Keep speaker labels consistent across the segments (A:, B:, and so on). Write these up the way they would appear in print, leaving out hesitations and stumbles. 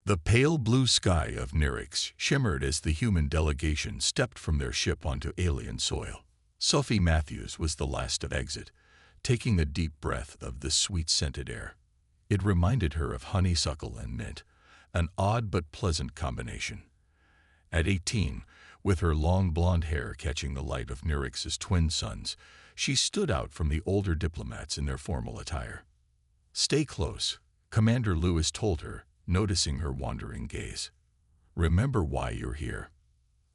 A: The pale blue sky of Nirix shimmered as the human delegation stepped from their ship onto alien soil. Sophie Matthews was the last to exit, taking a deep breath of the sweet-scented air. It reminded her of honeysuckle and mint, an odd but pleasant combination. At 18, with her long blonde hair catching the light of Nirix's twin suns, she stood out from the older diplomats in their formal attire. "Stay close," Commander Lewis told her, noticing her wandering gaze. "Remember why you're here."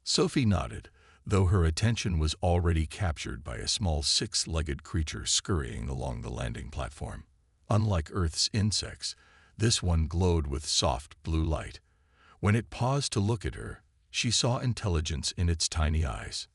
A: Sophie nodded, though her attention was already captured by a small six-legged creature scurrying along the landing platform. Unlike Earth's insects, this one glowed with soft blue light. When it paused to look at her, she saw intelligence in its tiny eyes.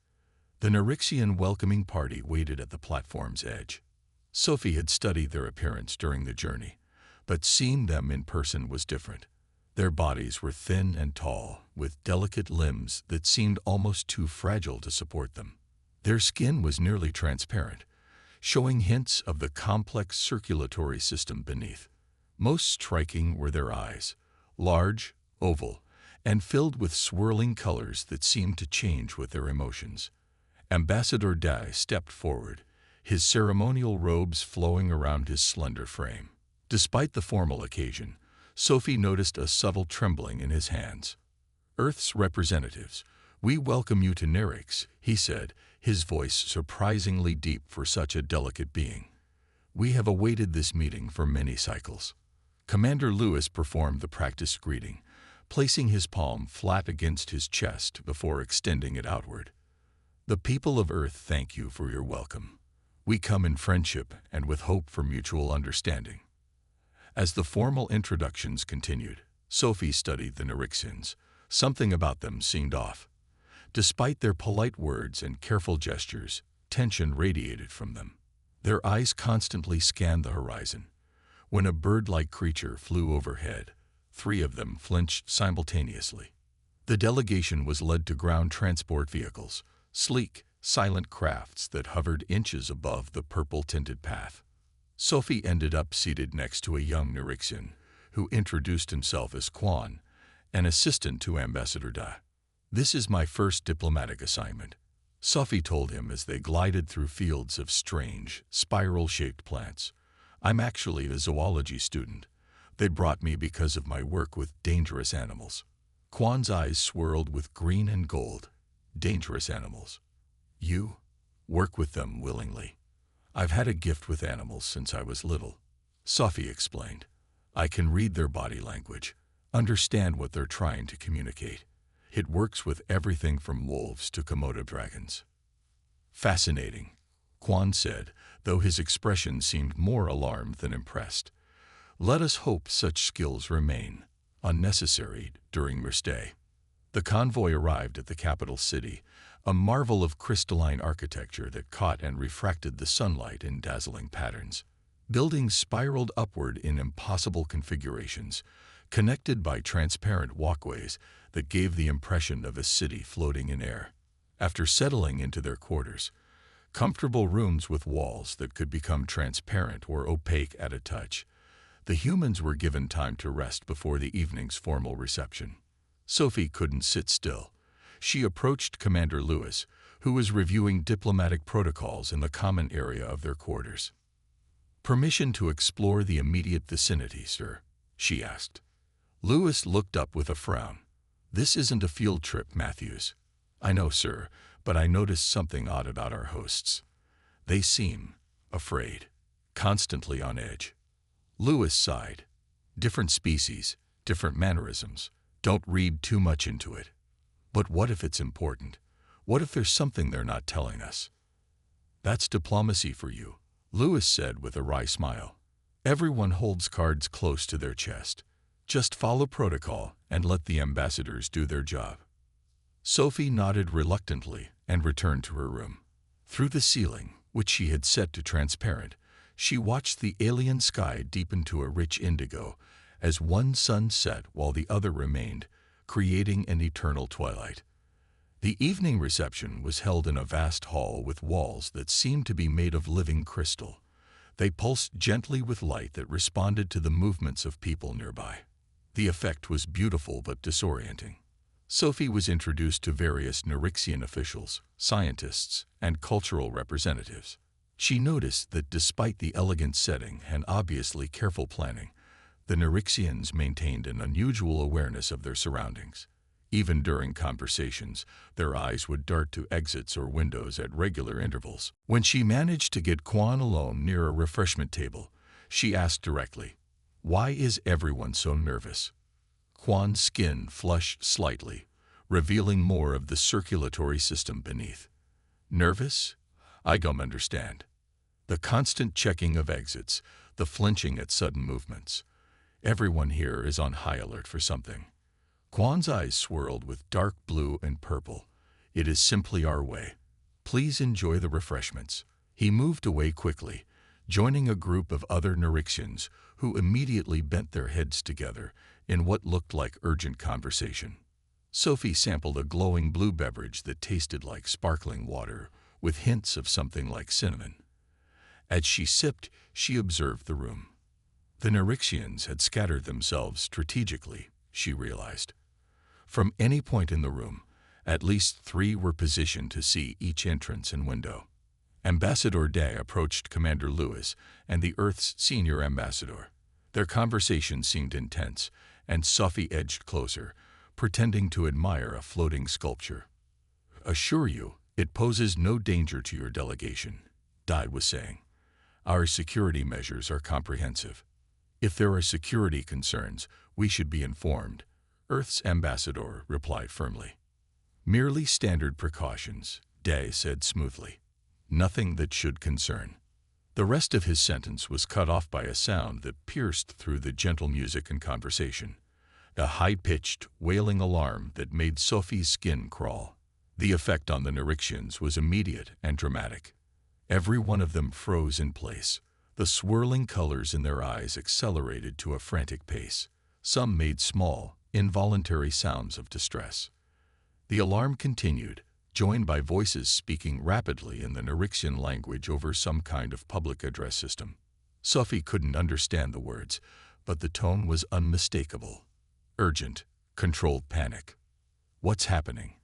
A: The Nirixian welcoming party waited at the platform's edge. Sophie had studied their appearance during the journey, but seeing them in person was different. Their bodies were thin and tall, with delicate limbs that seemed almost too fragile to support them. Their skin was nearly transparent, showing hints of the complex circulatory system beneath. Most striking were their eyes, large, oval, and filled with swirling colors that seemed to change with their emotions. Ambassador Dai stepped forward, his ceremonial robes flowing around his slender frame. Despite the formal occasion, Sophie noticed a subtle trembling in his hands. "Earth's representatives, we welcome you to Nirix," he said, his voice surprisingly deep for such a delicate being. "We have awaited this meeting for many cycles." Commander Lewis performed the practiced greeting, placing his palm flat against his chest before extending it outward. "The people of Earth thank you for your welcome. We come in friendship and with hope for mutual understanding." As the formal introductions continued, Sophie studied the Nirixians. Something about them seemed off. Despite their polite words and careful gestures, tension radiated from them. Their eyes constantly scanned the horizon. When a bird-like creature flew overhead, 3 of them flinched simultaneously. The delegation was led to ground transport vehicles, sleek, silent crafts that hovered inches above the purple-tinted path. Sophie ended up seated next to a young Nirixian, who introduced himself as Quan, an assistant to Ambassador Da. "This is my first diplomatic assignment," Sophie told him as they glided through fields of strange, spiral-shaped plants. "I'm actually a zoology student. They brought me because of my work with dangerous animals." Quan's eyes swirled with green and gold. "Dangerous animals? You work with them willingly?" "I've had a gift with animals since I was little," Sophie explained. "I can read their body language, understand what they're trying to communicate. It works with everything from wolves to Komodo dragons." "Fascinating," Quan said, though his expression seemed more alarmed than impressed. "Let us hope such skills remain unnecessary during your stay." The convoy arrived at the capital city, a marvel of crystalline architecture that caught and refracted the sunlight in dazzling patterns. Buildings spiraled upward in impossible configurations, connected by transparent walkways that gave the impression of a city floating in air. After settling into their quarters, comfortable rooms with walls that could become transparent or opaque at a touch, the humans were given time to rest before the evening's formal reception. Sophie couldn't sit still. She approached Commander Lewis, who was reviewing diplomatic protocols in the common area of their quarters. "Permission to explore the immediate vicinity, sir?" she asked. Lewis looked up with a frown. "This isn't a field trip, Matthews." "I know, sir, but I noticed something odd about our hosts. They seem afraid, constantly on edge." Lewis sighed. "Different species, different mannerisms. Don't read too much into it." "But what if it's important? What if there's something they're not telling us?" "That's diplomacy for you," Lewis said with a wry smile. "Everyone holds cards close to their chest. Just follow protocol and let the ambassadors do their job." Sophie nodded reluctantly and returned to her room. Through the ceiling, which she had set to transparent, she watched the alien sky deepen to a rich indigo as one sun set while the other remained, creating an eternal twilight. The evening reception was held in a vast hall with walls that seemed to be made of living crystal. They pulsed gently with light that responded to the movements of people nearby. The effect was beautiful but disorienting. Sophie was introduced to various Nerixian officials, scientists, and cultural representatives. She noticed that despite the elegant setting and obviously careful planning, the Nerixians maintained an unusual awareness of their surroundings. Even during conversations, their eyes would dart to exits or windows at regular intervals. When she managed to get Quan alone near a refreshment table, she asked directly, "Why is everyone so nervous?" Quan's skin flushed slightly, revealing more of the circulatory system beneath. "Nervous? I don't understand. The constant checking of exits, the flinching at sudden movements. Everyone here is on high alert for something." Quan's eyes swirled with dark blue and purple. "It is simply our way. Please enjoy the refreshments." He moved away quickly, joining a group of other Nerixians who immediately bent their heads together in what looked like urgent conversation. Sophie sampled a glowing blue beverage that tasted like sparkling water, with hints of something like cinnamon. As she sipped, she observed the room. The Nerixians had scattered themselves strategically, she realized. From any point in the room, at least 3 were positioned to see each entrance and window. Ambassador Day approached Commander Lewis and the Earth's senior ambassador. Their conversation seemed intense, and Sophie edged closer, pretending to admire a floating sculpture. "Assure you, it poses no danger to your delegation," Day was saying. "Our security measures are comprehensive. If there are security concerns, we should be informed," Earth's ambassador replied firmly. "Merely standard precautions," Day said smoothly. "Nothing that should concern." The rest of his sentence was cut off by a sound that pierced through the gentle music and conversation. A high-pitched, wailing alarm that made Sophie's skin crawl. The effect on the Nerixians was immediate and dramatic. Every one of them froze in place. The swirling colors in their eyes accelerated to a frantic pace. Some made small, involuntary sounds of distress. The alarm continued, joined by voices speaking rapidly in the Nerixian language over some kind of public address system. Sophie couldn't understand the words, but the tone was unmistakable. Urgent, controlled panic. "What's happening?"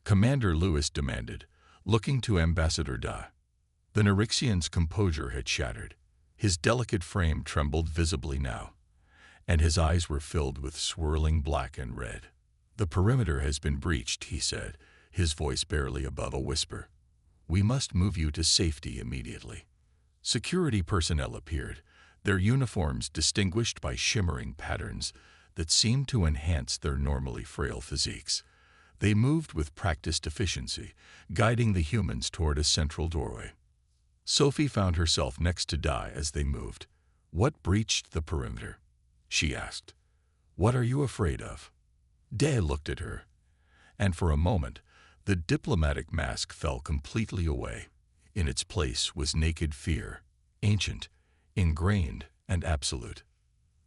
A: Commander Lewis demanded, looking to Ambassador Da. The Nerixian's composure had shattered. His delicate frame trembled visibly now, and his eyes were filled with swirling black and red. "The perimeter has been breached," he said, his voice barely above a whisper. "We must move you to safety immediately." Security personnel appeared, their uniforms distinguished by shimmering patterns that seemed to enhance their normally frail physiques. They moved with practiced efficiency, guiding the humans toward a central doorway. Sophie found herself next to Dai as they moved. "What breached the perimeter?" she asked. "What are you afraid of?" Dai looked at her, and for a moment, the diplomatic mask fell completely away. In its place was naked fear, ancient, ingrained, and absolute.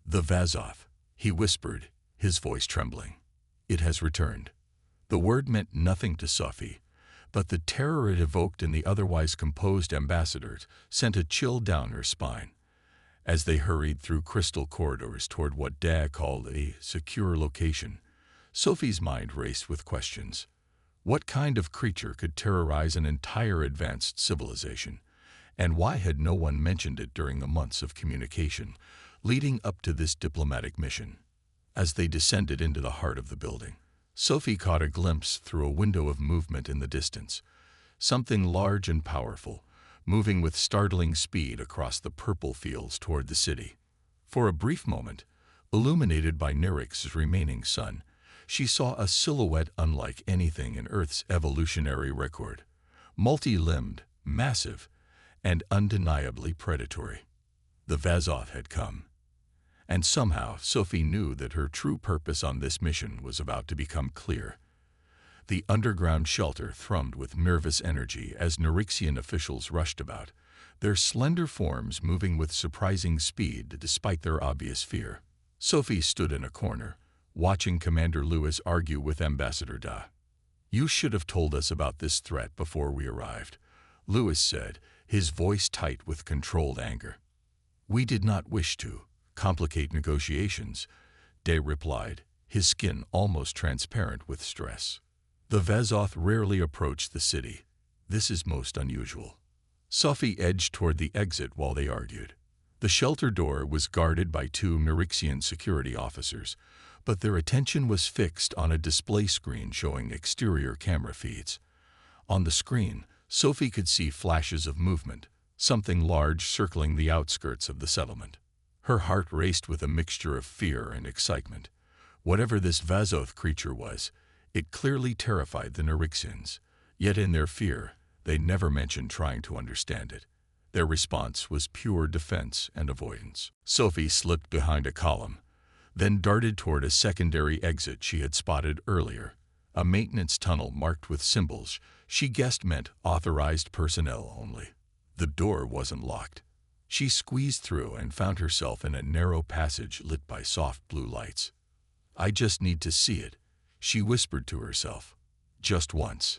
A: "The Vazov," he whispered, his voice trembling. "It has returned." The word meant nothing to Sophie, but the terror it evoked in the otherwise composed ambassador sent a chill down her spine. As they hurried through crystal corridors toward what Dad called a secure location, Sophie's mind raced with questions. What kind of creature could terrorize an entire advanced civilization? And why had no one mentioned it during the months of communication leading up to this diplomatic mission? As they descended into the heart of the building, Sophie caught a glimpse through a window of movement in the distance. Something large and powerful, moving with startling speed across the purple fields toward the city. For a brief moment, illuminated by Nerix's remaining sun, she saw a silhouette unlike anything in Earth's evolutionary record. Multi-limbed, massive, and undeniably predatory. The Vazov had come. And somehow Sophie knew that her true purpose on this mission was about to become clear. The underground shelter thrummed with nervous energy as Nerixian officials rushed about, their slender forms moving with surprising speed despite their obvious fear. Sophie stood in a corner, watching Commander Lewis argue with Ambassador Da. "You should have told us about this threat before we arrived," Lewis said, his voice tight with controlled anger. "We did not wish to complicate negotiations," Day replied, his skin almost transparent with stress. The Vazoth rarely approached the city. This is most unusual. Sophie edged toward the exit while they argued. The shelter door was guarded by two Nerixian security officers, but their attention was fixed on a display screen showing exterior camera feeds. On the screen, Sophie could see flashes of movement, something large circling the outskirts of the settlement. Her heart raced with a mixture of fear and excitement. Whatever this Vazoth creature was, it clearly terrified the Nerixians. Yet in their fear, they never mentioned trying to understand it. Their response was pure defense and avoidance. Sophie slipped behind a column, then darted toward a secondary exit she had spotted earlier, a maintenance tunnel marked with symbols she guessed meant authorized personnel only. The door wasn't locked. She squeezed through and found herself in a narrow passage lit by soft blue lights. "I just need to see it," she whispered to herself. Just once.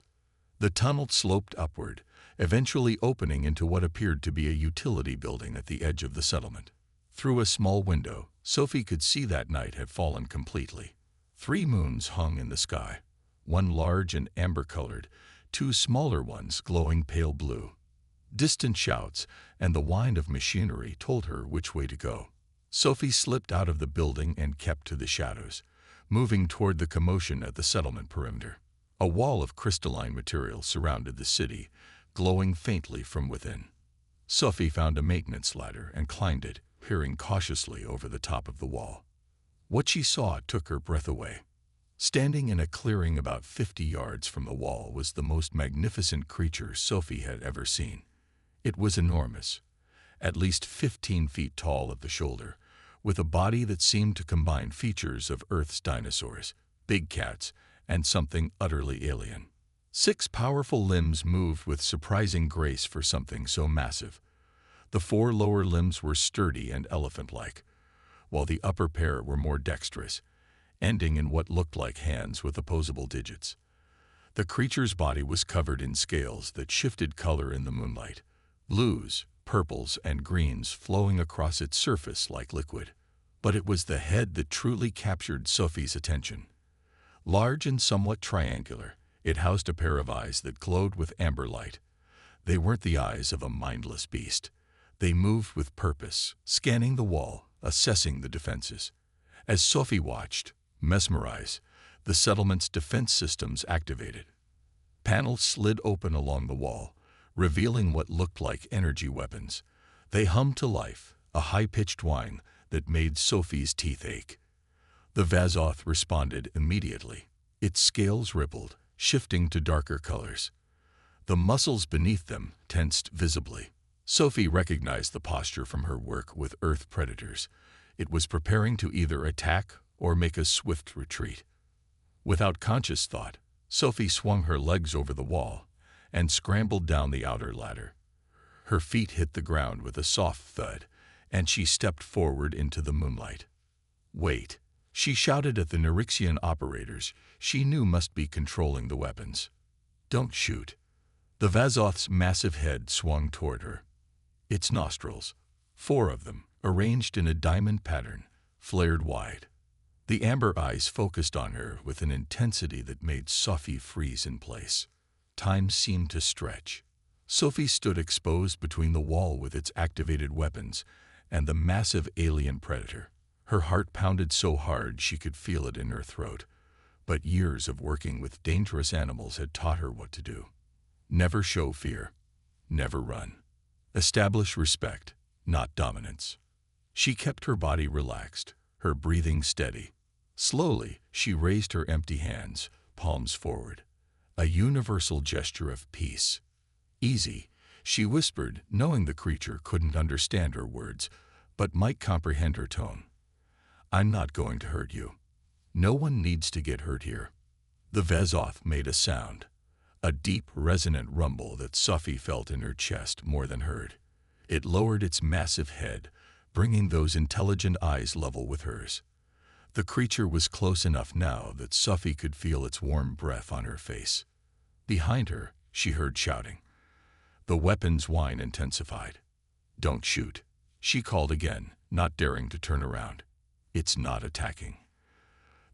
A: The tunnel sloped upward, eventually opening into what appeared to be a utility building at the edge of the settlement. Through a small window, Sophie could see that night had fallen completely. 3 moons hung in the sky, one large and amber-colored, 2 smaller ones glowing pale blue. Distant shouts and the whine of machinery told her which way to go. Sophie slipped out of the building and kept to the shadows, moving toward the commotion at the settlement perimeter. A wall of crystalline material surrounded the city, glowing faintly from within. Sophie found a maintenance ladder and climbed it, peering cautiously over the top of the wall. What she saw took her breath away. Standing in a clearing about 50 yards from the wall was the most magnificent creature Sophie had ever seen. It was enormous, at least 15 feet tall at the shoulder, with a body that seemed to combine features of Earth's dinosaurs, big cats, and something utterly alien. 6 powerful limbs moved with surprising grace for something so massive. The 4 lower limbs were sturdy and elephant-like, while the upper pair were more dexterous, ending in what looked like hands with opposable digits. The creature's body was covered in scales that shifted color in the moonlight, blues, purples, and greens flowing across its surface like liquid. But it was the head that truly captured Sophie's attention. Large and somewhat triangular, it housed a pair of eyes that glowed with amber light. They weren't the eyes of a mindless beast. They moved with purpose, scanning the wall, assessing the defenses. As Sophie watched, mesmerized, the settlement's defense systems activated. Panels slid open along the wall, revealing what looked like energy weapons. They hummed to life, a high-pitched whine that made Sophie's teeth ache. The Vazoth responded immediately. Its scales rippled, shifting to darker colors. The muscles beneath them tensed visibly. Sophie recognized the posture from her work with Earth predators. It was preparing to either attack or make a swift retreat. Without conscious thought, Sophie swung her legs over the wall and scrambled down the outer ladder. Her feet hit the ground with a soft thud, and she stepped forward into the moonlight. "Wait," she shouted at the Nerixian operators she knew must be controlling the weapons. "Don't shoot." The Vazoth's massive head swung toward her. Its nostrils, 4 of them, arranged in a diamond pattern, flared wide. The amber eyes focused on her with an intensity that made Sophie freeze in place. Time seemed to stretch. Sophie stood exposed between the wall with its activated weapons and the massive alien predator. Her heart pounded so hard she could feel it in her throat, but years of working with dangerous animals had taught her what to do. Never show fear. Never run. Establish respect, not dominance. She kept her body relaxed, her breathing steady. Slowly, she raised her empty hands, palms forward, a universal gesture of peace. "Easy," she whispered, knowing the creature couldn't understand her words, but might comprehend her tone. "I'm not going to hurt you. No one needs to get hurt here." The Vazoth made a sound, a deep, resonant rumble that Sophie felt in her chest more than heard. It lowered its massive head, bringing those intelligent eyes level with hers. The creature was close enough now that Sophie could feel its warm breath on her face. Behind her, she heard shouting. The weapon's whine intensified. "Don't shoot," she called again, not daring to turn around. "It's not attacking."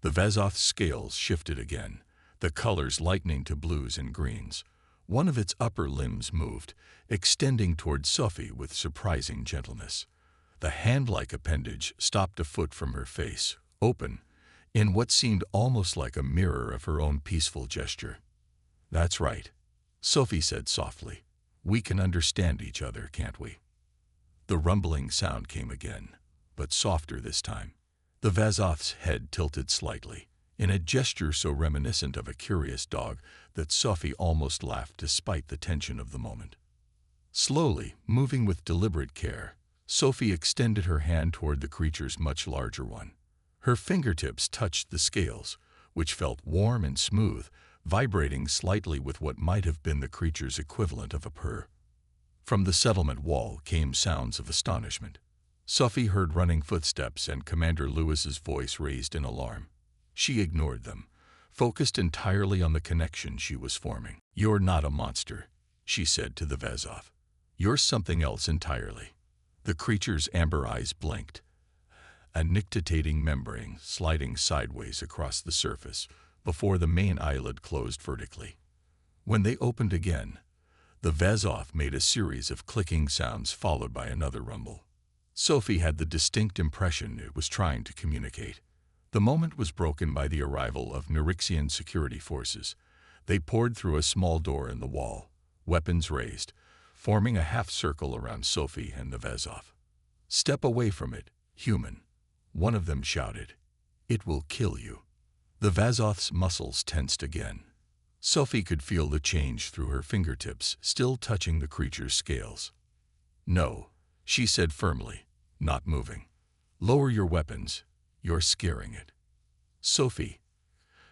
A: The Vazoth's scales shifted again, the colors lightening to blues and greens. One of its upper limbs moved, extending toward Sophie with surprising gentleness. The hand-like appendage stopped a foot from her face, open, in what seemed almost like a mirror of her own peaceful gesture. "That's right," Sophie said softly. "We can understand each other, can't we?" The rumbling sound came again, but softer this time. The Vazoth's head tilted slightly, in a gesture so reminiscent of a curious dog that Sophie almost laughed despite the tension of the moment. Slowly, moving with deliberate care, Sophie extended her hand toward the creature's much larger one. Her fingertips touched the scales, which felt warm and smooth, vibrating slightly with what might have been the creature's equivalent of a purr. From the settlement wall came sounds of astonishment. Sophie heard running footsteps and Commander Lewis's voice raised in alarm. She ignored them, focused entirely on the connection she was forming. "You're not a monster," she said to the Vazoth. "You're something else entirely." The creature's amber eyes blinked, a nictitating membrane sliding sideways across the surface before the main eyelid closed vertically. When they opened again, the Vazoth made a series of clicking sounds followed by another rumble. Sophie had the distinct impression it was trying to communicate. The moment was broken by the arrival of Nerixian security forces. They poured through a small door in the wall, weapons raised, forming a half-circle around Sophie and the Vazoth. "Step away from it, human," one of them shouted. "It will kill you." The Vazoth's muscles tensed again. Sophie could feel the change through her fingertips, still touching the creature's scales. "No," she said firmly, not moving. "Lower your weapons. You're scaring it." "Sophie."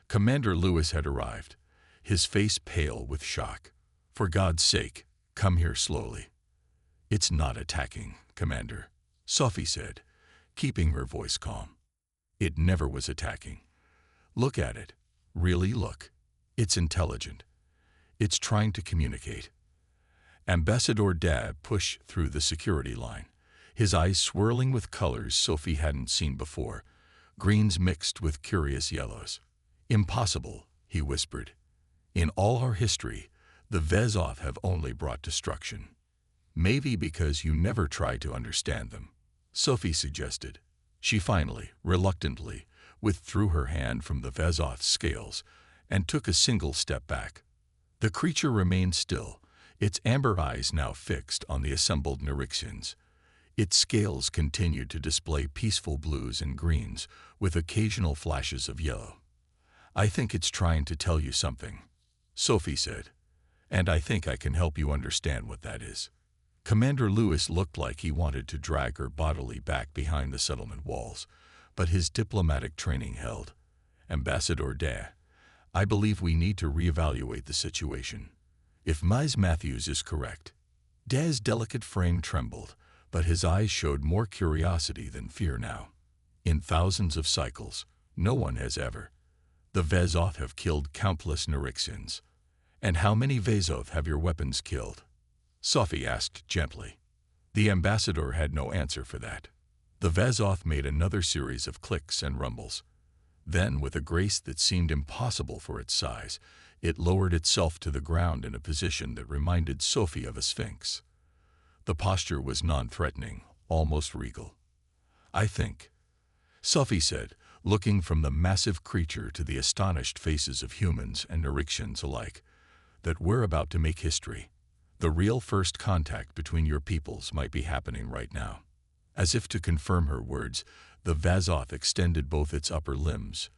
A: Commander Lewis had arrived, his face pale with shock. "For God's sake, come here slowly." "It's not attacking, Commander," Sophie said, keeping her voice calm. "It never was attacking. Look at it. Really look. It's intelligent. It's trying to communicate." Ambassador Dab pushed through the security line, his eyes swirling with colors Sophie hadn't seen before, greens mixed with curious yellows. "Impossible," he whispered. "In all our history, the Vazoth have only brought destruction." "Maybe because you never tried to understand them," Sophie suggested. She finally, reluctantly, withdrew her hand from the Vazoth's scales and took a single step back. The creature remained still, its amber eyes now fixed on the assembled Nerixians. Its scales continued to display peaceful blues and greens, with occasional flashes of yellow. "I think it's trying to tell you something," Sophie said, "and I think I can help you understand what that is." Commander Lewis looked like he wanted to drag her bodily back behind the settlement walls, but his diplomatic training held. "Ambassador Da, I believe we need to reevaluate the situation. If Ms. Matthews is correct." Da's delicate frame trembled, but his eyes showed more curiosity than fear now. "In thousands of cycles, no one has ever. The Vazoth have killed countless Nerixians. And how many Vazoth have your weapons killed?" Sophie asked gently. The ambassador had no answer for that. The Vazoth made another series of clicks and rumbles. Then, with a grace that seemed impossible for its size, it lowered itself to the ground in a position that reminded Sophie of a sphinx. The posture was non-threatening, almost regal. "I think," Sophie said, looking from the massive creature to the astonished faces of humans and Nerixians alike, "that we're about to make history. The real first contact between your peoples might be happening right now." As if to confirm her words, the Vazoth extended both its upper limbs,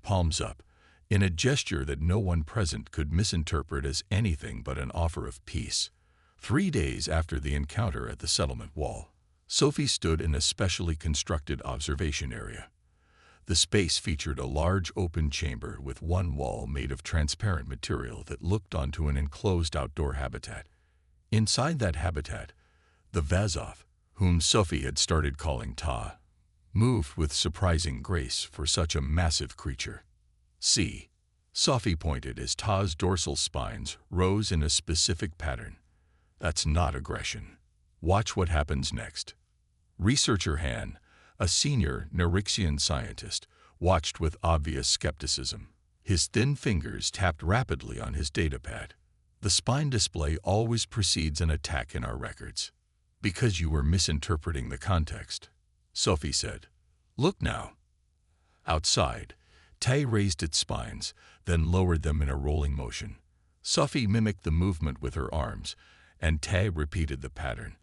A: palms up, in a gesture that no one present could misinterpret as anything but an offer of peace. 3 days after the encounter at the settlement wall, Sophie stood in a specially constructed observation area. The space featured a large open chamber with one wall made of transparent material that looked onto an enclosed outdoor habitat. Inside that habitat, the Vazoth, whom Sophie had started calling Ta, moved with surprising grace for such a massive creature. "See," Sophie pointed as Ta's dorsal spines rose in a specific pattern. "That's not aggression. Watch what happens next." Researcher Han, a senior Nerixian scientist, watched with obvious skepticism. His thin fingers tapped rapidly on his datapad. The spine display always precedes an attack in our records. Because you were misinterpreting the context, Sophie said. Look now. Outside, Tay raised its spines, then lowered them in a rolling motion. Sophie mimicked the movement with her arms, and Tay repeated the pattern,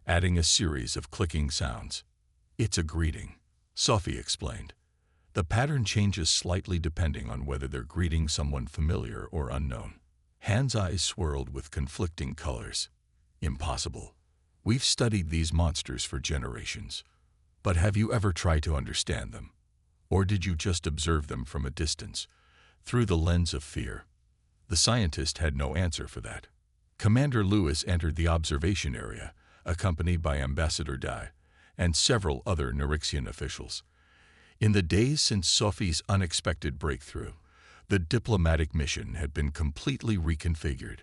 A: adding a series of clicking sounds. It's a greeting, Sophie explained. The pattern changes slightly depending on whether they're greeting someone familiar or unknown. Han's eyes swirled with conflicting colors. Impossible. We've studied these monsters for generations. But have you ever tried to understand them? Or did you just observe them from a distance, through the lens of fear? The scientist had no answer for that. Commander Lewis entered the observation area, accompanied by Ambassador Dai and several other Nerixian officials. In the days since Sophie's unexpected breakthrough, the diplomatic mission had been completely reconfigured.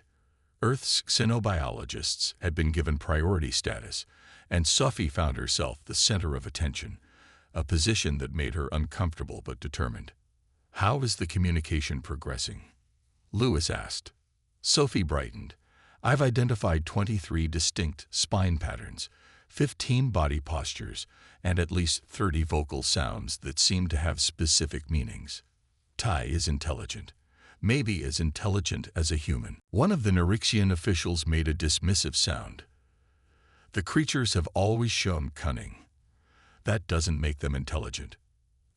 A: Earth's xenobiologists had been given priority status, and Sophie found herself the center of attention, a position that made her uncomfortable but determined. How is the communication progressing? Lewis asked. Sophie brightened. I've identified 23 distinct spine patterns, 15 body postures, and at least 30 vocal sounds that seem to have specific meanings. Tai is intelligent. Maybe as intelligent as a human. One of the Nerixian officials made a dismissive sound. The creatures have always shown cunning. That doesn't make them intelligent.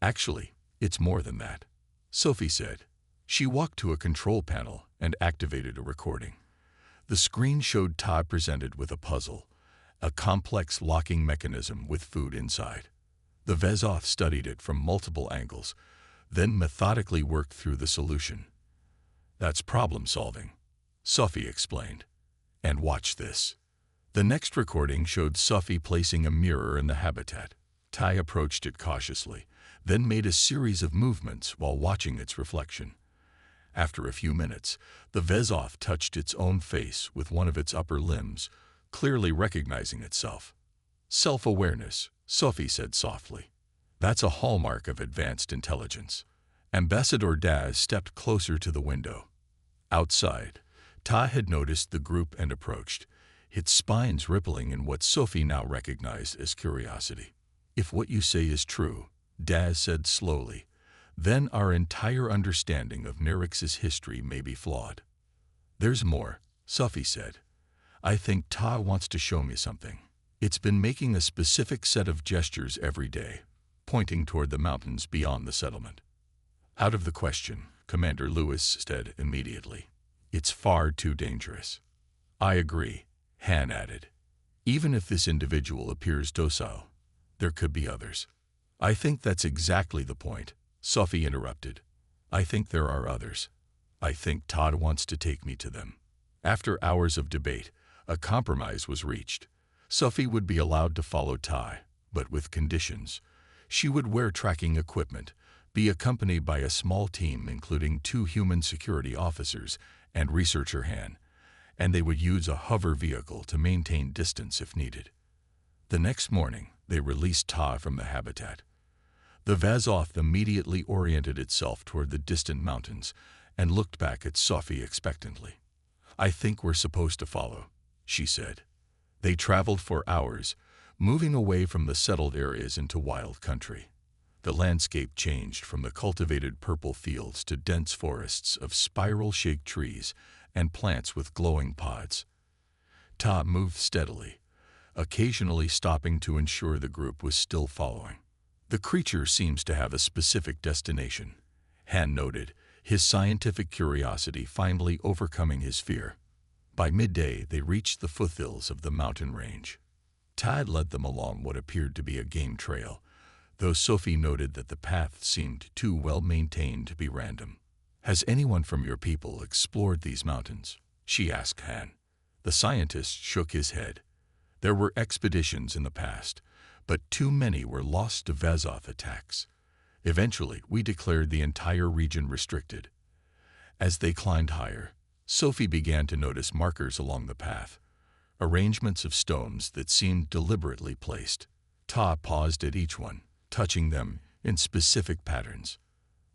A: Actually, it's more than that, Sophie said. She walked to a control panel and activated a recording. The screen showed Ta presented with a puzzle, a complex locking mechanism with food inside. The Vezoth studied it from multiple angles, then methodically worked through the solution. That's problem solving, Sophie explained. And watch this. The next recording showed Sophie placing a mirror in the habitat. Tai approached it cautiously, then made a series of movements while watching its reflection. After a few minutes, the Vezoth touched its own face with one of its upper limbs, clearly recognizing itself. Self-awareness, Sophie said softly. That's a hallmark of advanced intelligence. Ambassador Daz stepped closer to the window. Outside, Ta had noticed the group and approached, its spines rippling in what Sophie now recognized as curiosity. If what you say is true, Daz said slowly, then our entire understanding of Nerix's history may be flawed. There's more, Sophie said. I think Ta wants to show me something. It's been making a specific set of gestures every day, pointing toward the mountains beyond the settlement. Out of the question, Commander Lewis said immediately. It's far too dangerous. I agree, Han added. Even if this individual appears docile, there could be others. I think that's exactly the point, Sophie interrupted. I think there are others. I think Todd wants to take me to them. After hours of debate, a compromise was reached. Sophie would be allowed to follow Tai, but with conditions. She would wear tracking equipment, be accompanied by a small team including 2 human security officers and researcher Han, and they would use a hover vehicle to maintain distance if needed. The next morning, they released Ta from the habitat. The Vezoth immediately oriented itself toward the distant mountains and looked back at Sophie expectantly. I think we're supposed to follow, she said. They traveled for hours, moving away from the settled areas into wild country. The landscape changed from the cultivated purple fields to dense forests of spiral-shaped trees and plants with glowing pods. Ta moved steadily, occasionally stopping to ensure the group was still following. The creature seems to have a specific destination, Han noted, his scientific curiosity finally overcoming his fear. By midday, they reached the foothills of the mountain range. Tad led them along what appeared to be a game trail, though Sophie noted that the path seemed too well maintained to be random. Has anyone from your people explored these mountains? She asked Han. The scientist shook his head. There were expeditions in the past, but too many were lost to Vezoth attacks. Eventually, we declared the entire region restricted. As they climbed higher, Sophie began to notice markers along the path, arrangements of stones that seemed deliberately placed. Ta paused at each one, touching them in specific patterns.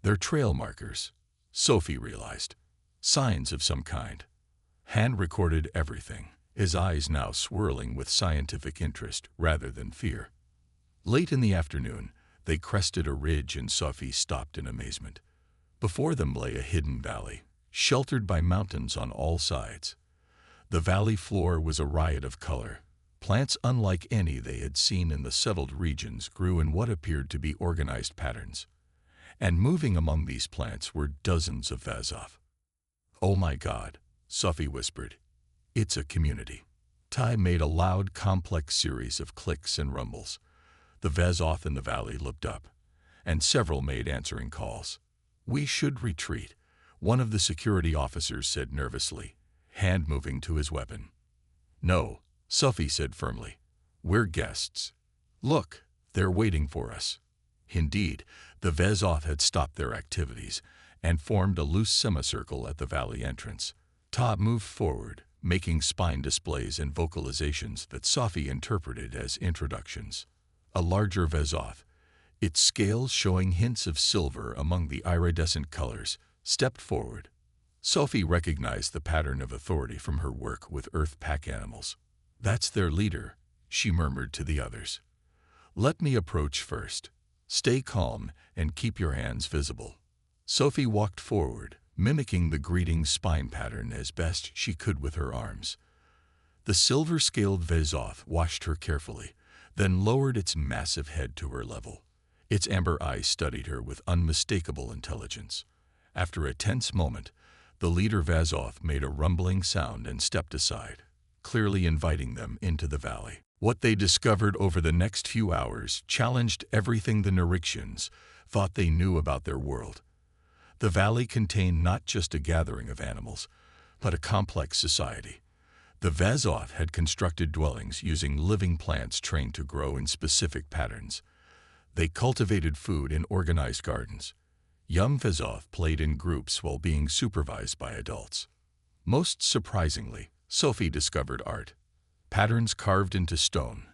A: They're trail markers, Sophie realized. Signs of some kind. Hand recorded everything, his eyes now swirling with scientific interest rather than fear. Late in the afternoon, they crested a ridge and Sophie stopped in amazement. Before them lay a hidden valley, sheltered by mountains on all sides. The valley floor was a riot of color. Plants unlike any they had seen in the settled regions grew in what appeared to be organized patterns. And moving among these plants were dozens of Vazov. "Oh my God," Sophie whispered. "It's a community." Ty made a loud, complex series of clicks and rumbles. The Vazov in the valley looked up, and several made answering calls. "We should retreat," one of the security officers said nervously, hand moving to his weapon. "No," Sophie said firmly. "We're guests. Look, they're waiting for us." Indeed, the Vazov had stopped their activities and formed a loose semicircle at the valley entrance. Ta moved forward, making spine displays and vocalizations that Sophie interpreted as introductions. A larger Vazov, its scales showing hints of silver among the iridescent colors, stepped forward. Sophie recognized the pattern of authority from her work with Earth pack animals. "That's their leader," she murmured to the others. "Let me approach first. Stay calm and keep your hands visible." Sophie walked forward, mimicking the greeting spine pattern as best she could with her arms. The silver-scaled Vazov watched her carefully, then lowered its massive head to her level. Its amber eyes studied her with unmistakable intelligence. After a tense moment, the leader Vazov made a rumbling sound and stepped aside, clearly inviting them into the valley. What they discovered over the next few hours challenged everything the Narixians thought they knew about their world. The valley contained not just a gathering of animals, but a complex society. The Vazov had constructed dwellings using living plants trained to grow in specific patterns. They cultivated food in organized gardens. Young Vazov played in groups while being supervised by adults. Most surprisingly, Sophie discovered art. Patterns carved into stone,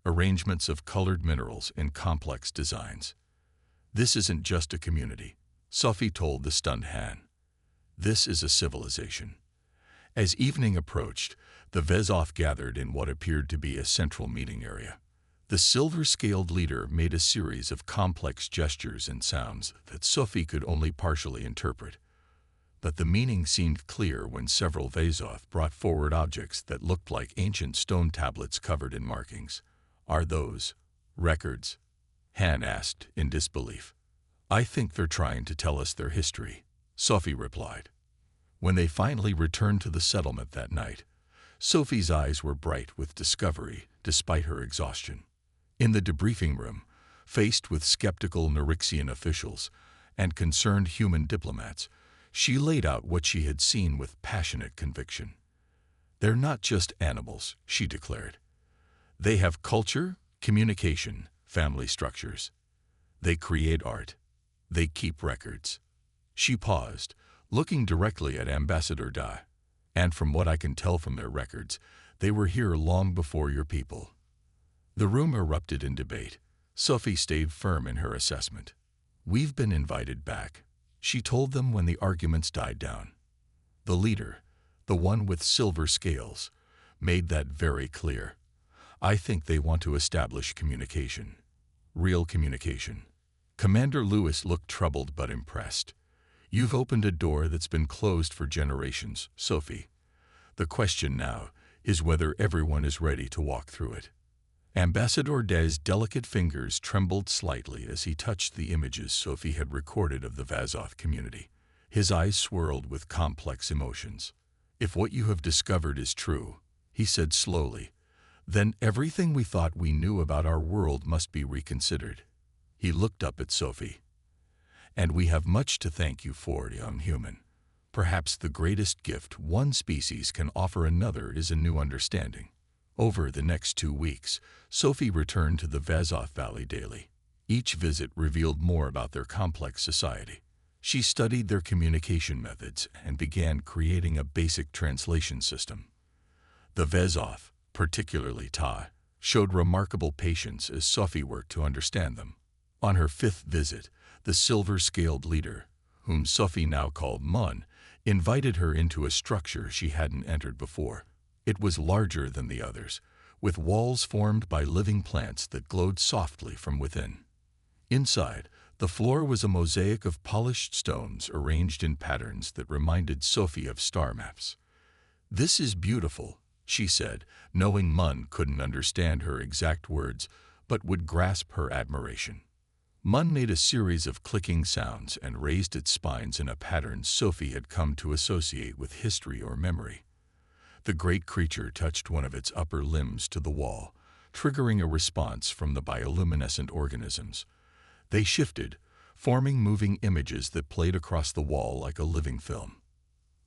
A: arrangements of colored minerals in complex designs. "This isn't just a community," Sophie told the stunned Han. "This is a civilization." As evening approached, the Vazov gathered in what appeared to be a central meeting area. The silver-scaled leader made a series of complex gestures and sounds that Sophie could only partially interpret. But the meaning seemed clear when several Vazov brought forward objects that looked like ancient stone tablets covered in markings. "Are those records?" Han asked in disbelief. "I think they're trying to tell us their history," Sophie replied. When they finally returned to the settlement that night, Sophie's eyes were bright with discovery despite her exhaustion. In the debriefing room, faced with skeptical Narixian officials and concerned human diplomats, she laid out what she had seen with passionate conviction. "They're not just animals," she declared. "They have culture, communication, family structures. They create art. They keep records." She paused, looking directly at Ambassador Da. "And from what I can tell from their records, they were here long before your people." The room erupted in debate. Sophie stayed firm in her assessment. "We've been invited back," she told them when the arguments died down. The leader, the one with silver scales, made that very clear. "I think they want to establish communication. Real communication." Commander Lewis looked troubled but impressed. "You've opened a door that's been closed for generations, Sophie. The question now is whether everyone is ready to walk through it." Ambassador Da's delicate fingers trembled slightly as he touched the images Sophie had recorded of the Vazov community. His eyes swirled with complex emotions. "If what you have discovered is true," he said slowly, "then everything we thought we knew about our world must be reconsidered." He looked up at Sophie. "And we have much to thank you for, young human. Perhaps the greatest gift one species can offer another is a new understanding." Over the next 2 weeks, Sophie returned to the Vazov Valley daily. Each visit revealed more about their complex society. She studied their communication methods and began creating a basic translation system. The Vazov, particularly Ta, showed remarkable patience as Sophie worked to understand them. On her fifth visit, the silver-scaled leader, whom Sophie now called Mun, invited her into a structure she hadn't entered before. It was larger than the others, with walls formed by living plants that glowed softly from within. Inside, the floor was a mosaic of polished stones arranged in patterns that reminded Sophie of star maps. "This is beautiful," she said, knowing Mun couldn't understand her exact words, but would grasp her admiration. Mun made a series of clicking sounds and raised its spines in a pattern Sophie had come to associate with history or memory. The great creature touched one of its upper limbs to the wall, triggering a response from the bioluminescent organisms. They shifted, forming moving images that played across the wall like a living film.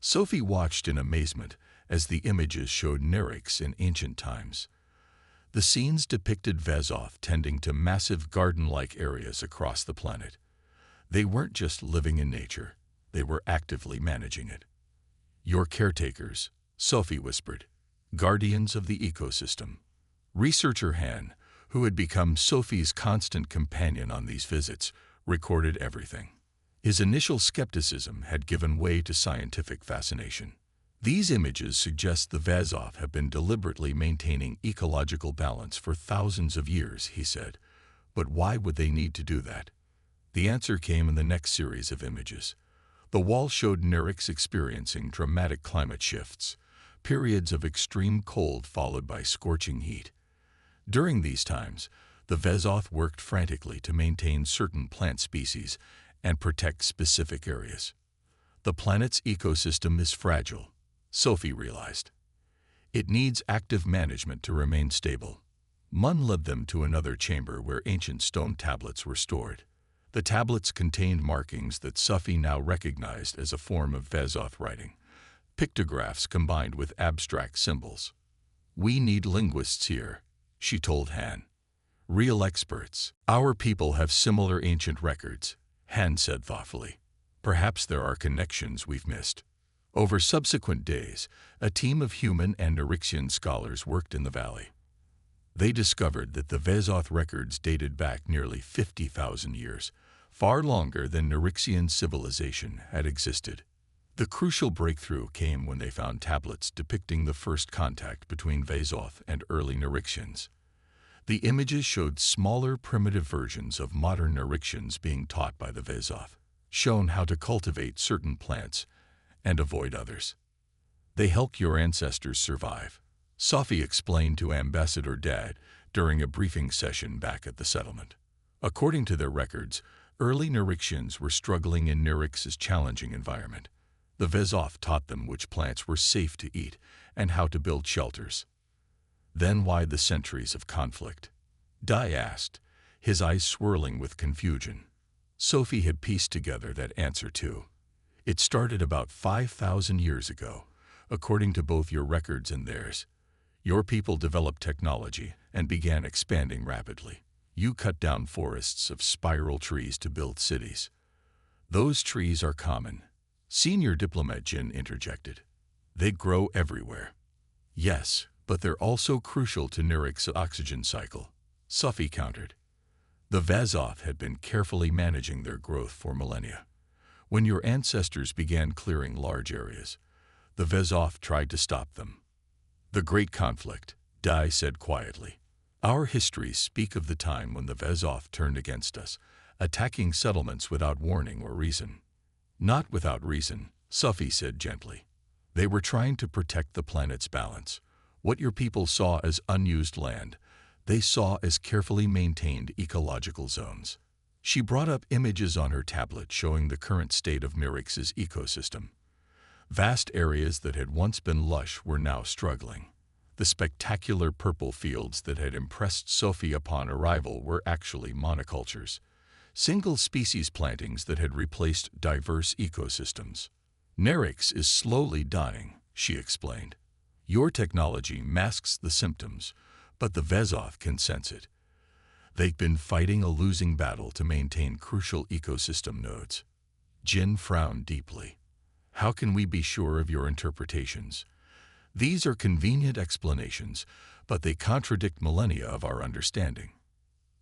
A: Sophie watched in amazement as the images showed Nerix in ancient times. The scenes depicted Vezoth tending to massive garden-like areas across the planet. They weren't just living in nature, they were actively managing it. "Your caretakers," Sophie whispered, "guardians of the ecosystem." Researcher Han, who had become Sophie's constant companion on these visits, recorded everything. His initial skepticism had given way to scientific fascination. "These images suggest the Vezoth have been deliberately maintaining ecological balance for thousands of years," he said. "But why would they need to do that?" The answer came in the next series of images. The wall showed Nerix experiencing dramatic climate shifts, periods of extreme cold followed by scorching heat. During these times, the Vezoth worked frantically to maintain certain plant species and protect specific areas. The planet's ecosystem is fragile, Sophie realized. It needs active management to remain stable. Mun led them to another chamber where ancient stone tablets were stored. The tablets contained markings that Sophie now recognized as a form of Vezoth writing, pictographs combined with abstract symbols. "We need linguists here," she told Han. "Real experts. Our people have similar ancient records," Han said thoughtfully. "Perhaps there are connections we've missed." Over subsequent days, a team of human and Nerixian scholars worked in the valley. They discovered that the Vezoth records dated back nearly 50,000 years, far longer than Nerixian civilization had existed. The crucial breakthrough came when they found tablets depicting the first contact between Vezoth and early Nerixians. The images showed smaller, primitive versions of modern Nerixians being taught by the Vezoth, shown how to cultivate certain plants and avoid others. "They helped your ancestors survive," Sophie explained to Ambassador Dad during a briefing session back at the settlement. According to their records, early Nerixians were struggling in Nerix's challenging environment. The Vezoth taught them which plants were safe to eat and how to build shelters. "Then why the centuries of conflict?" Dai asked, his eyes swirling with confusion. Sophie had pieced together that answer too. "It started about 5,000 years ago, according to both your records and theirs. Your people developed technology and began expanding rapidly. You cut down forests of spiral trees to build cities. Those trees are common," Senior Diplomat Jin interjected. "They grow everywhere." "Yes, but they're also crucial to Nerix's oxygen cycle," Sophie countered. The Vezoth had been carefully managing their growth for millennia. When your ancestors began clearing large areas, the Vezoth tried to stop them. "The Great Conflict," Dai said quietly. "Our histories speak of the time when the Vezoth turned against us, attacking settlements without warning or reason." "Not without reason," Sophie said gently. "They were trying to protect the planet's balance. What your people saw as unused land, they saw as carefully maintained ecological zones." She brought up images on her tablet showing the current state of Nerix's ecosystem. Vast areas that had once been lush were now struggling. The spectacular purple fields that had impressed Sophie upon arrival were actually monocultures, single-species plantings that had replaced diverse ecosystems. "Nerix is slowly dying," she explained. "Your technology masks the symptoms, but the Vezoth can sense it. They've been fighting a losing battle to maintain crucial ecosystem nodes." Jin frowned deeply. "How can we be sure of your interpretations? These are convenient explanations, but they contradict millennia of our understanding."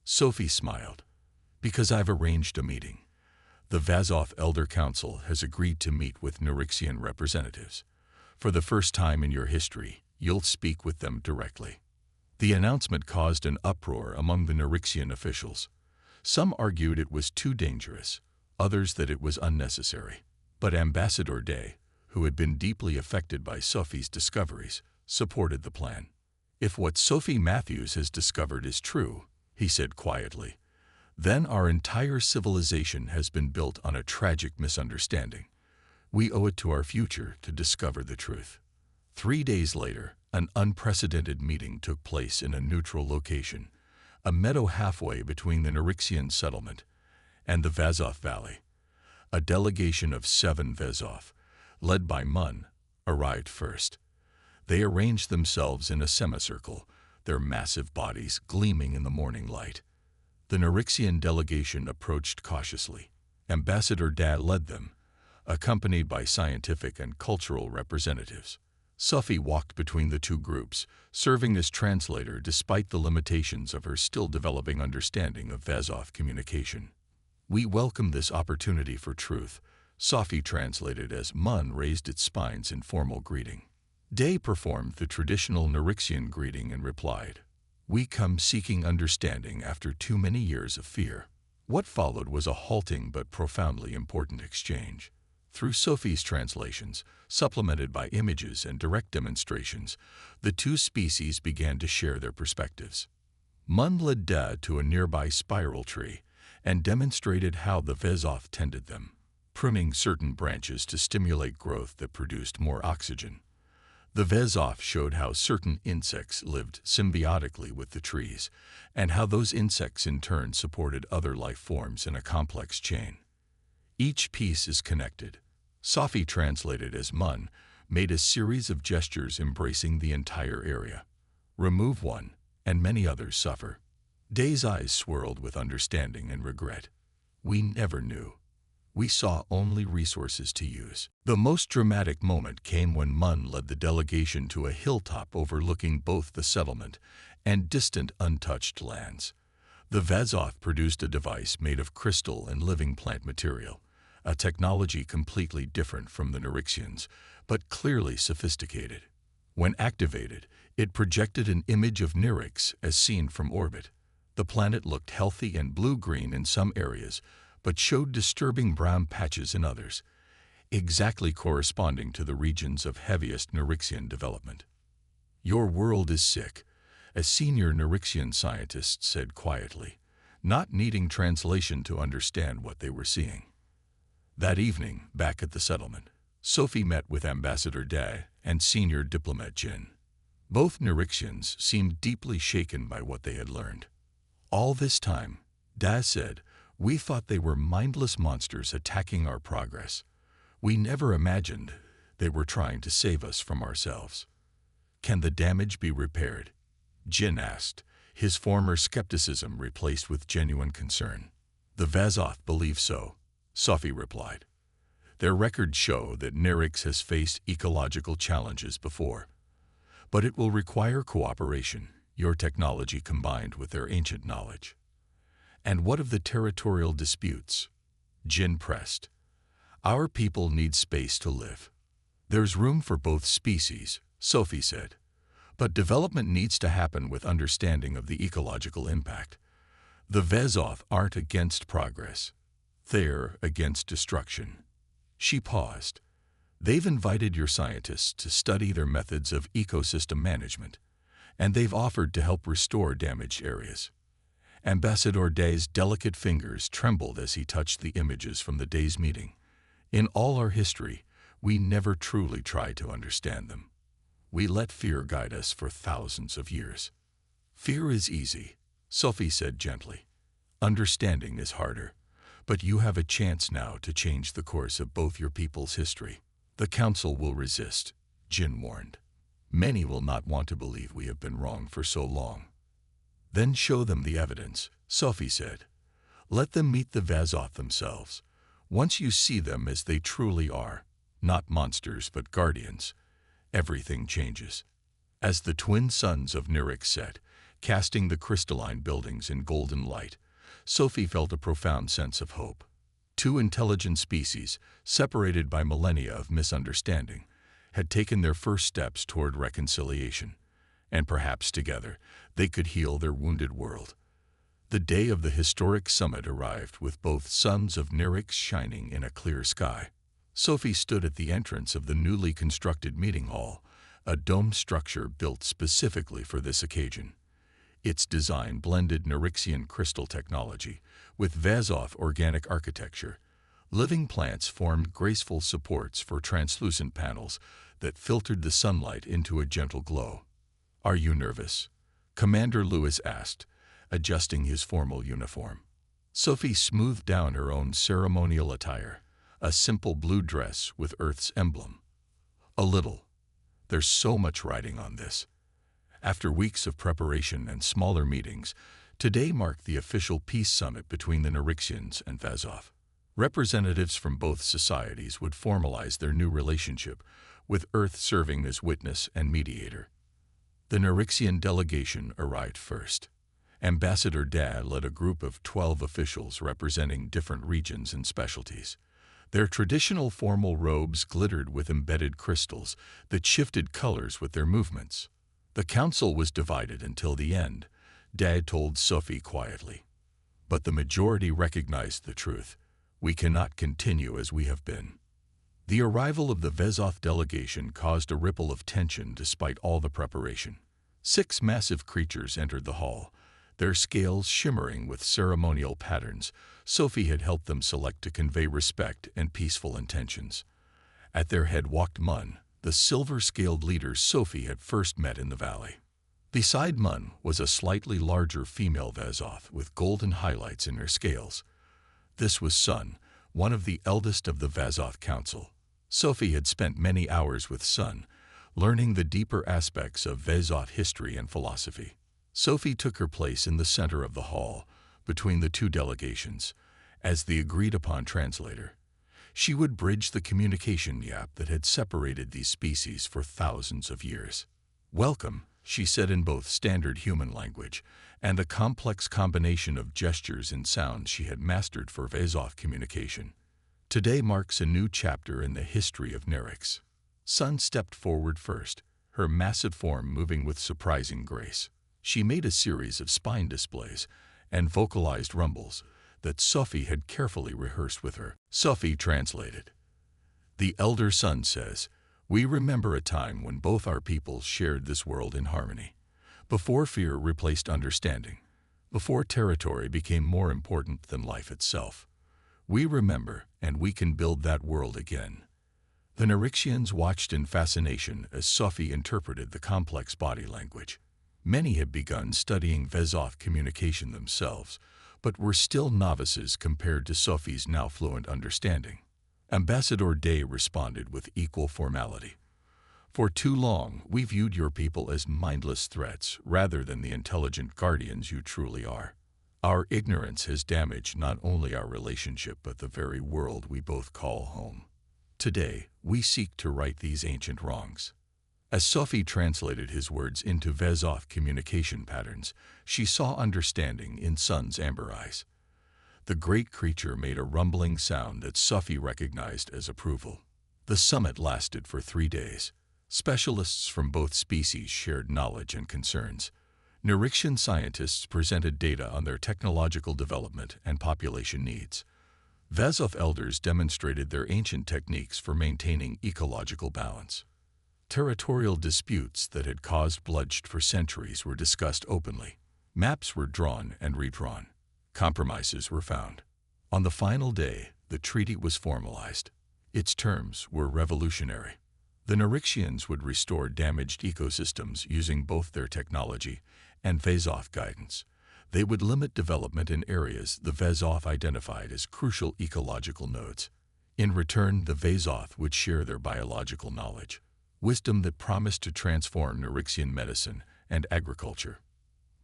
A: Sophie smiled. Because I've arranged a meeting. The Vazov Elder Council has agreed to meet with Neurixian representatives. For the first time in your history, you'll speak with them directly. The announcement caused an uproar among the Neurixian officials. Some argued it was too dangerous, others that it was unnecessary. But Ambassador Day, who had been deeply affected by Sophie's discoveries, supported the plan. If what Sophie Matthews has discovered is true, he said quietly, then our entire civilization has been built on a tragic misunderstanding. We owe it to our future to discover the truth. 3 days later, an unprecedented meeting took place in a neutral location, a meadow halfway between the Neurixian settlement and the Vazov Valley. A delegation of 7 Vazov, led by Mun, arrived first. They arranged themselves in a semicircle, their massive bodies gleaming in the morning light. The Neurixian delegation approached cautiously. Ambassador Da led them, accompanied by scientific and cultural representatives. Sophie walked between the two groups, serving as translator despite the limitations of her still-developing understanding of Vazov communication. We welcome this opportunity for truth, Sophie translated as Mun raised its spines in formal greeting. Day performed the traditional Neurixian greeting and replied, "We come seeking understanding after too many years of fear." What followed was a halting but profoundly important exchange. Through Sophie's translations, supplemented by images and direct demonstrations, the two species began to share their perspectives. Mun led Da to a nearby spiral tree and demonstrated how the Vazov tended them, pruning certain branches to stimulate growth that produced more oxygen. The Vazov showed how certain insects lived symbiotically with the trees, and how those insects in turn supported other life forms in a complex chain. Each piece is connected. Sophie, translated as Mun, made a series of gestures embracing the entire area. Remove one, and many others suffer. Day's eyes swirled with understanding and regret. We never knew. We saw only resources to use. The most dramatic moment came when Mun led the delegation to a hilltop overlooking both the settlement and distant untouched lands. The Vazov produced a device made of crystal and living plant material, a technology completely different from the Neurixians, but clearly sophisticated. When activated, it projected an image of Nyrix as seen from orbit. The planet looked healthy and blue-green in some areas, but showed disturbing brown patches in others, exactly corresponding to the regions of heaviest Neurixian development. "Your world is sick," a senior Neurixian scientist said quietly, not needing translation to understand what they were seeing. That evening, back at the settlement, Sophie met with Ambassador Da and senior diplomat Jin. Both Neurixians seemed deeply shaken by what they had learned. All this time, Da said, "We thought they were mindless monsters attacking our progress. We never imagined they were trying to save us from ourselves." "Can the damage be repaired?" Jin asked, his former skepticism replaced with genuine concern. "The Vazov believe so," Sophie replied. "Their records show that Nyrix has faced ecological challenges before. But it will require cooperation, your technology combined with their ancient knowledge." "And what of the territorial disputes?" Jin pressed. "Our people need space to live." "There's room for both species," Sophie said. "But development needs to happen with understanding of the ecological impact. The Vazov aren't against progress. They're against destruction." She paused. "They've invited your scientists to study their methods of ecosystem management, and they've offered to help restore damaged areas." Ambassador Day's delicate fingers trembled as he touched the images from the day's meeting. "In all our history, we never truly tried to understand them. We let fear guide us for thousands of years." "Fear is easy," Sophie said gently. "Understanding is harder. But you have a chance now to change the course of both your people's history." "The Council will resist," Jin warned. "Many will not want to believe we have been wrong for so long." "Then show them the evidence," Sophie said. "Let them meet the Vazov themselves. Once you see them as they truly are, not monsters but guardians, everything changes." As the twin suns of Nyrix set, casting the crystalline buildings in golden light, Sophie felt a profound sense of hope. Two intelligent species, separated by millennia of misunderstanding, had taken their first steps toward reconciliation, and perhaps together they could heal their wounded world. The day of the historic summit arrived with both suns of Nirix shining in a clear sky. Sophie stood at the entrance of the newly constructed meeting hall, a domed structure built specifically for this occasion. Its design blended Nirixian crystal technology with Vazov organic architecture. Living plants formed graceful supports for translucent panels that filtered the sunlight into a gentle glow. "Are you nervous?" Commander Lewis asked, adjusting his formal uniform. Sophie smoothed down her own ceremonial attire, a simple blue dress with Earth's emblem. "A little. There's so much riding on this." After weeks of preparation and smaller meetings, today marked the official peace summit between the Nirixians and Vazov. Representatives from both societies would formalize their new relationship, with Earth serving as witness and mediator. The Nirixian delegation arrived first. Ambassador Dad led a group of 12 officials representing different regions and specialties. Their traditional formal robes glittered with embedded crystals that shifted colors with their movements. The council was divided until the end, Dad told Sophie quietly. But the majority recognized the truth. We cannot continue as we have been. The arrival of the Vazov delegation caused a ripple of tension despite all the preparation. 6 massive creatures entered the hall, their scales shimmering with ceremonial patterns Sophie had helped them select to convey respect and peaceful intentions. At their head walked Mun, the silver-scaled leader Sophie had first met in the valley. Beside Mun was a slightly larger female Vazov with golden highlights in her scales. This was Sun, one of the eldest of the Vazov Council. Sophie had spent many hours with Sun, learning the deeper aspects of Vazov history and philosophy. Sophie took her place in the center of the hall, between the two delegations, as the agreed-upon translator. She would bridge the communication gap that had separated these species for thousands of years. "Welcome," she said in both standard human language and the complex combination of gestures and sounds she had mastered for Vazov communication. "Today marks a new chapter in the history of Nirix." Sun stepped forward first, her massive form moving with surprising grace. She made a series of spine displays and vocalized rumbles that Sophie had carefully rehearsed with her. Sophie translated. "The elder Sun says, we remember a time when both our peoples shared this world in harmony. Before fear replaced understanding, before territory became more important than life itself. We remember, and we can build that world again." The Nirixians watched in fascination as Sophie interpreted the complex body language. Many had begun studying Vazov communication themselves, but were still novices compared to Sophie's now fluent understanding. Ambassador Day responded with equal formality. "For too long, we viewed your people as mindless threats rather than the intelligent guardians you truly are. Our ignorance has damaged not only our relationship but the very world we both call home. Today, we seek to right these ancient wrongs." As Sophie translated his words into Vazov communication patterns, she saw understanding in Sun's amber eyes. The great creature made a rumbling sound that Sophie recognized as approval. The summit lasted for 3 days. Specialists from both species shared knowledge and concerns. Nirixian scientists presented data on their technological development and population needs. Vazov elders demonstrated their ancient techniques for maintaining ecological balance. Territorial disputes that had caused bloodshed for centuries were discussed openly. Maps were drawn and redrawn. Compromises were found. On the final day, the treaty was formalized. Its terms were revolutionary. The Nirixians would restore damaged ecosystems using both their technology and Vazov guidance. They would limit development in areas the Vazov identified as crucial ecological nodes. In return, the Vazov would share their biological knowledge, wisdom that promised to transform Nirixian medicine and agriculture.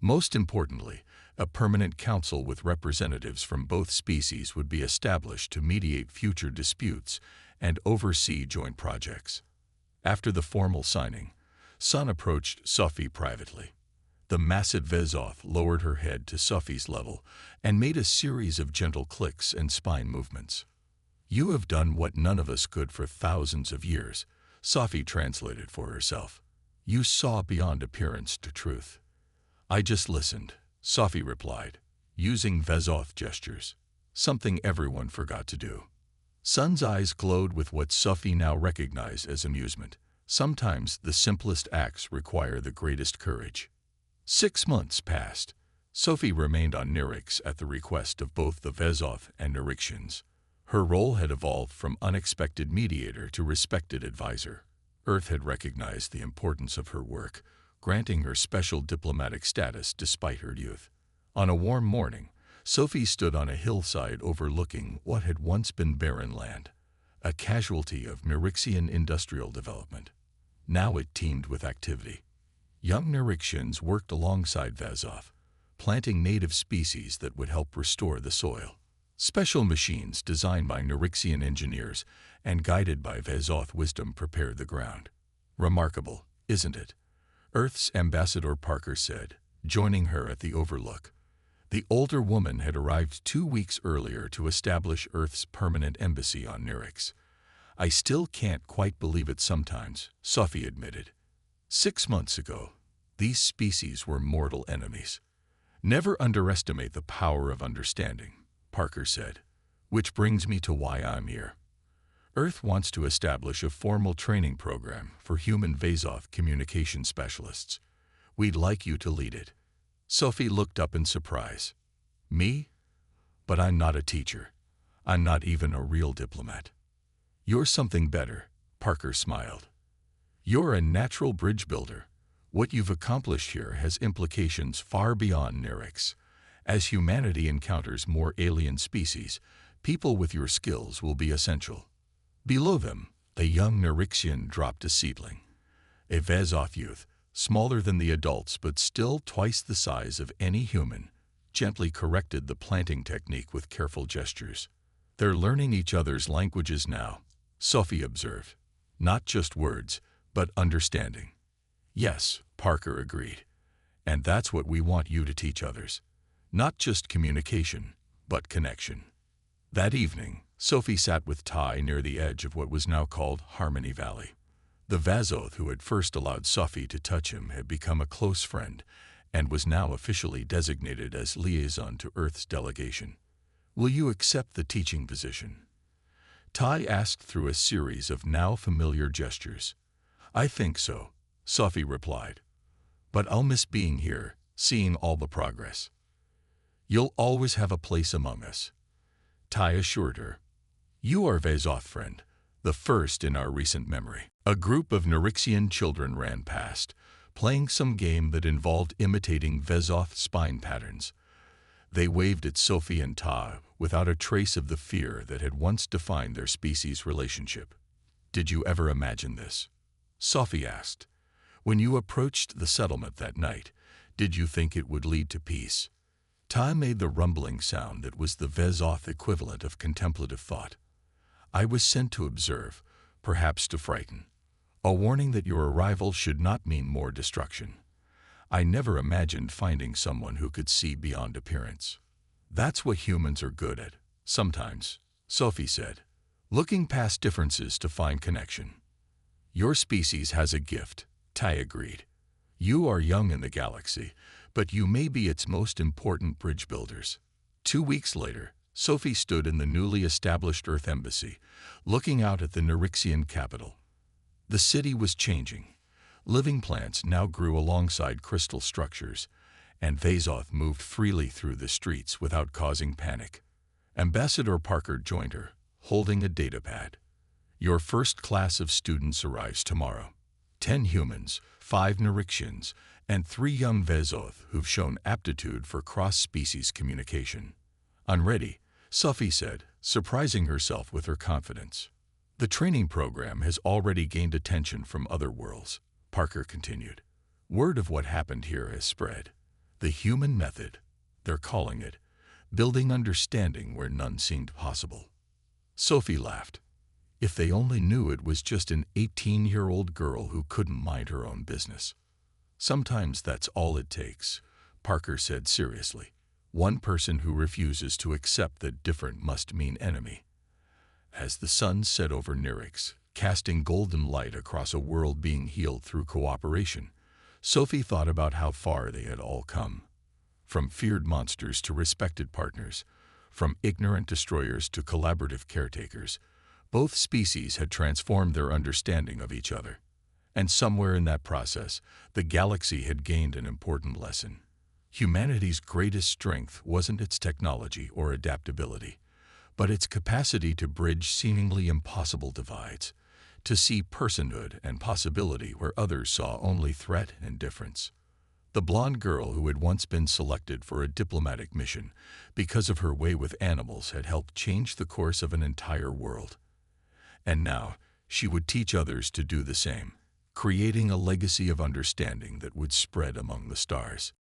A: Most importantly, a permanent council with representatives from both species would be established to mediate future disputes and oversee joint projects. After the formal signing, Sun approached Sophie privately. The massive Vezoth lowered her head to Sophie's level and made a series of gentle clicks and spine movements. "You have done what none of us could for thousands of years," Sophie translated for herself. "You saw beyond appearance to truth." "I just listened," Sophie replied, using Vezoth gestures, something everyone forgot to do. Sun's eyes glowed with what Sophie now recognized as amusement. Sometimes the simplest acts require the greatest courage. 6 months passed. Sophie remained on Nirix at the request of both the Vezoth and Nirixians. Her role had evolved from unexpected mediator to respected advisor. Earth had recognized the importance of her work, granting her special diplomatic status despite her youth. On a warm morning, Sophie stood on a hillside overlooking what had once been barren land, a casualty of Nirixian industrial development. Now it teemed with activity. Young Nirixians worked alongside Vezoth, planting native species that would help restore the soil. Special machines designed by Nirixian engineers and guided by Vezoth wisdom prepared the ground. "Remarkable, isn't it?" Earth's Ambassador Parker said, joining her at the overlook. The older woman had arrived 2 weeks earlier to establish Earth's permanent embassy on Nirix. "I still can't quite believe it sometimes," Sophie admitted. 6 months ago, these species were mortal enemies. "Never underestimate the power of understanding," Parker said, "which brings me to why I'm here. Earth wants to establish a formal training program for human Vezoth communication specialists. We'd like you to lead it." Sophie looked up in surprise. "Me? But I'm not a teacher. I'm not even a real diplomat." "You're something better," Parker smiled. "You're a natural bridge builder. What you've accomplished here has implications far beyond Nirix. As humanity encounters more alien species, people with your skills will be essential." Below them, a young Nirixian dropped a seedling. A Vezoth youth, smaller than the adults but still twice the size of any human, gently corrected the planting technique with careful gestures. "They're learning each other's languages now," Sophie observed. "Not just words, but understanding." "Yes," Parker agreed. "And that's what we want you to teach others. Not just communication, but connection." That evening, Sophie sat with Ty near the edge of what was now called Harmony Valley. The Vezoth who had first allowed Sophie to touch him had become a close friend and was now officially designated as liaison to Earth's delegation. "Will you accept the teaching position?" Ty asked through a series of now familiar gestures. "I think so," Sophie replied. "But I'll miss being here, seeing all the progress." "You'll always have a place among us," Ty assured her. "You are Vezoth friend, the first in our recent memory." A group of Nirixian children ran past, playing some game that involved imitating Vezoth spine patterns. They waved at Sophie and Ty without a trace of the fear that had once defined their species' relationship. "Did you ever imagine this?" Sophie asked. "When you approached the settlement that night, did you think it would lead to peace?" Ty made the rumbling sound that was the Vezoth equivalent of contemplative thought. "I was sent to observe, perhaps to frighten. A warning that your arrival should not mean more destruction. I never imagined finding someone who could see beyond appearance." "That's what humans are good at, sometimes," Sophie said, "looking past differences to find connection." "Your species has a gift," Ty agreed. "You are young in the galaxy, but you may be its most important bridge builders." 2 weeks later, Sophie stood in the newly established Earth Embassy, looking out at the Nirixian capital. The city was changing. Living plants now grew alongside crystal structures, and Vezoth moved freely through the streets without causing panic. Ambassador Parker joined her, holding a datapad. "Your first class of students arrives tomorrow. 10 humans, 5 Nirixians, and 3 young Vezoth who've shown aptitude for cross-species communication." "I'm ready," Sophie said, surprising herself with her confidence. "The training program has already gained attention from other worlds," Parker continued. "Word of what happened here has spread. The human method, they're calling it, building understanding where none seemed possible." Sophie laughed. If they only knew it was just an 18-year-old girl who couldn't mind her own business. Sometimes that's all it takes, Parker said seriously. One person who refuses to accept that different must mean enemy. As the sun set over Nirix, casting golden light across a world being healed through cooperation, Sophie thought about how far they had all come. From feared monsters to respected partners, from ignorant destroyers to collaborative caretakers, both species had transformed their understanding of each other. And somewhere in that process, the galaxy had gained an important lesson. Humanity's greatest strength wasn't its technology or adaptability, but its capacity to bridge seemingly impossible divides, to see personhood and possibility where others saw only threat and difference. The blonde girl who had once been selected for a diplomatic mission because of her way with animals had helped change the course of an entire world. And now, she would teach others to do the same, creating a legacy of understanding that would spread among the stars.